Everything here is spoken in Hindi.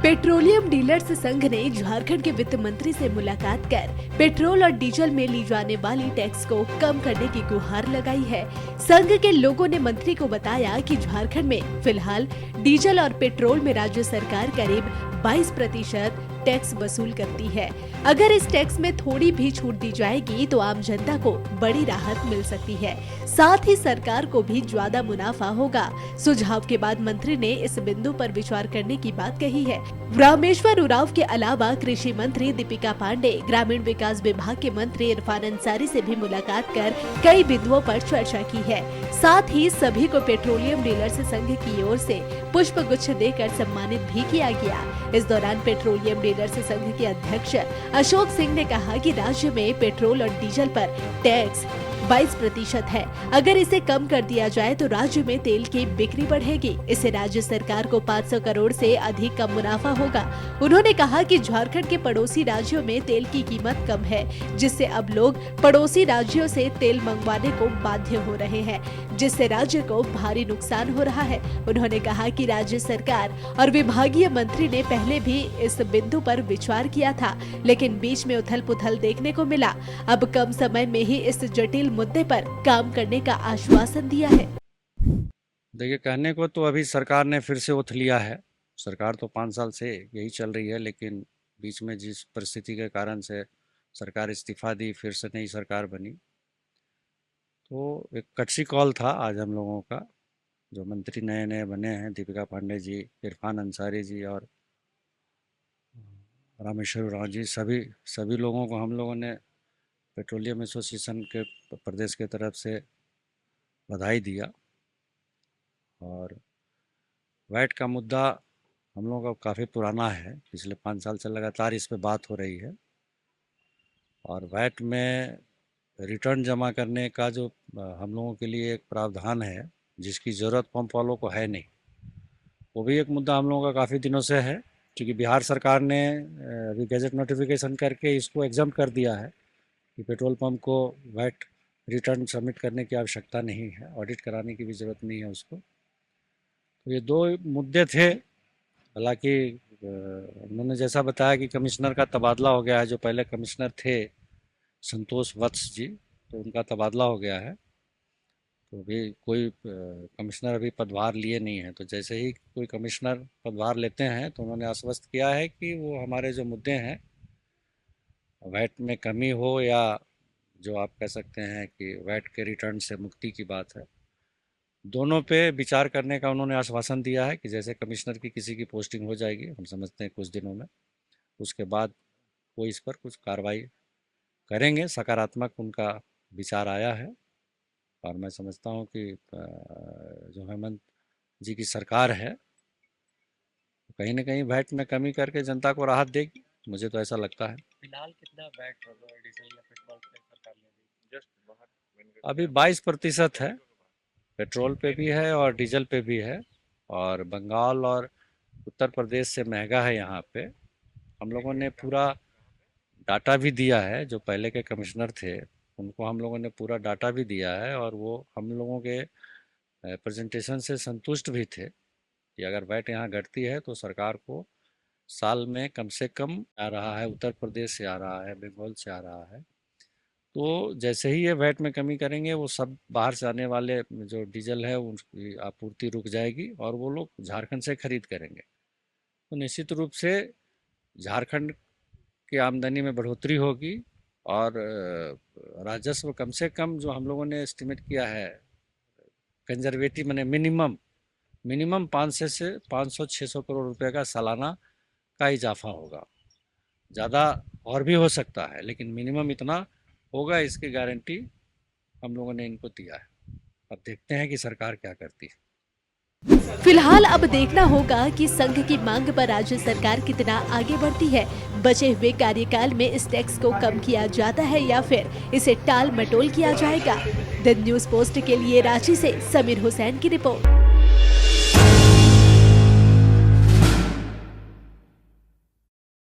पेट्रोलियम डीलर्स संघ ने झारखंड के वित्त मंत्री से मुलाकात कर पेट्रोल और डीजल में ली जाने वाली टैक्स को कम करने की गुहार लगाई है। संघ के लोगों ने मंत्री को बताया कि झारखंड में फिलहाल डीजल और पेट्रोल में राज्य सरकार करीब 22% टैक्स वसूल करती है। अगर इस टैक्स में थोड़ी भी छूट दी जाएगी तो आम जनता को बड़ी राहत मिल सकती है, साथ ही सरकार को भी ज्यादा मुनाफा होगा। सुझाव के बाद मंत्री ने इस बिंदु पर विचार करने की बात कही है। रामेश्वर उरांव के अलावा कृषि मंत्री दीपिका पांडे, ग्रामीण विकास विभाग के मंत्री इरफान अंसारी से भी मुलाकात कर कई बिंदुओं पर चर्चा की है। साथ ही सभी को पेट्रोलियम डीलर्स संघ की ओर से पुष्प गुच्छ देकर सम्मानित भी किया गया। इस दौरान पेट्रोलियम डीलर्स संघ के अध्यक्ष अशोक सिंह ने कहा कि राज्य में पेट्रोल और डीजल पर टैक्स 22% है। अगर इसे कम कर दिया जाए तो राज्य में तेल की बिक्री बढ़ेगी। इससे राज्य सरकार को 500 करोड़ से अधिक का मुनाफा होगा। उन्होंने कहा कि झारखंड के पड़ोसी राज्यों में तेल की कीमत कम है, जिससे अब लोग पड़ोसी राज्यों से तेल मंगवाने को बाध्य हो रहे हैं, जिससे राज्य को भारी नुकसान हो रहा है। उन्होंने कहा कि राज्य सरकार और विभागीय मंत्री ने पहले भी इस बिंदु पर विचार किया था, लेकिन बीच में उथल पुथल देखने को मिला। अब कम समय में ही इस जटिल मुद्दे पर काम करने का आश्वासन दिया है। देखिए, कहने को तो अभी सरकार ने फिर से उठ लिया है। सरकार तो 5 साल से यही चल रही है, लेकिन बीच में जिस परिस्थिति के कारण से सरकार इस्तीफा दी, फिर से नई सरकार बनी, तो एक कच्ची कॉल था आज हम लोगों का। जो मंत्री नए नए बने हैं, दीपिका पांडे जी, इरफान अंसारी जी और रामेश्वर उरांव जी, सभी लोगों को हम लोगों ने पेट्रोलियम एसोसिएशन के प्रदेश के तरफ से बधाई दिया। और वैट का मुद्दा हम लोगों का काफ़ी पुराना है, पिछले 5 साल से लगातार इस पे बात हो रही है। और वैट में रिटर्न जमा करने का जो हम लोगों के लिए एक प्रावधान है, जिसकी ज़रूरत पंप वालों को है नहीं, वो भी एक मुद्दा हम लोगों का काफ़ी दिनों से है। क्योंकि बिहार सरकार ने अभी गैजेट नोटिफिकेशन करके इसको एग्जाम कर दिया है कि पेट्रोल पंप को वैट रिटर्न सबमिट करने की आवश्यकता नहीं है, ऑडिट कराने की भी ज़रूरत नहीं है उसको। तो ये 2 मुद्दे थे। हालांकि उन्होंने जैसा बताया कि कमिश्नर का तबादला हो गया है। जो पहले कमिश्नर थे संतोष वत्स जी, तो उनका तबादला हो गया है। तो अभी कोई कमिश्नर अभी पदभार लिए नहीं है। तो जैसे ही कोई कमिश्नर पदभार लेते हैं तो उन्होंने आश्वस्त किया है कि वो हमारे जो मुद्दे हैं, वैट में कमी हो या जो आप कह सकते हैं कि वैट के रिटर्न से मुक्ति की बात है, दोनों पे विचार करने का उन्होंने आश्वासन दिया है कि जैसे कमिश्नर की किसी की पोस्टिंग हो जाएगी, हम समझते हैं कुछ दिनों में, उसके बाद वो इस पर कुछ कार्रवाई करेंगे। सकारात्मक उनका विचार आया है और मैं समझता हूँ कि जो हेमंत जी की सरकार है, कहीं ना कहीं वैट में कमी करके जनता को राहत देगी, मुझे तो ऐसा लगता है। फिलहाल कितना वैट डीजल या पेट्रोल पे सरकार ने दी? अभी 22% है, पेट्रोल पे भी है और डीजल पे भी है। और बंगाल और उत्तर प्रदेश से महंगा है यहाँ पे। हम लोगों ने पूरा डाटा भी दिया है, जो पहले के कमिश्नर थे उनको हम लोगों ने पूरा डाटा भी दिया है, और वो हम लोगों के प्रेजेंटेशन से संतुष्ट भी थे कि अगर वैट यहाँ घटती है तो सरकार को साल में कम से कम आ रहा है, उत्तर प्रदेश से आ रहा है, बंगाल से आ रहा है। तो जैसे ही ये वैट में कमी करेंगे, वो सब बाहर से आने वाले जो डीजल है उनकी आपूर्ति रुक जाएगी और वो लोग झारखंड से खरीद करेंगे। तो निश्चित रूप से झारखंड की आमदनी में बढ़ोतरी होगी और राजस्व कम से कम जो हम लोगों ने एस्टिमेट किया है, कंजर्वेटिव मैंने मिनिमम 500-600 करोड़ रुपए का सालाना का इजाफा होगा। ज़्यादा और भी हो सकता है, लेकिन मिनिमम इतना होगा, इसकी गारंटी हम लोगों ने इनको दिया है। अब देखते हैं कि सरकार क्या करती है। फिलहाल अब देखना होगा कि संघ की मांग पर राज्य सरकार कितना आगे बढ़ती है। बचे हुए कार्यकाल में इस टैक्स को कम किया जाता है या फिर इसे टाल मटोल किया जाएगा। द न्यूज़ पोस्ट के लिए रांची से समीर हुसैन की रिपोर्ट।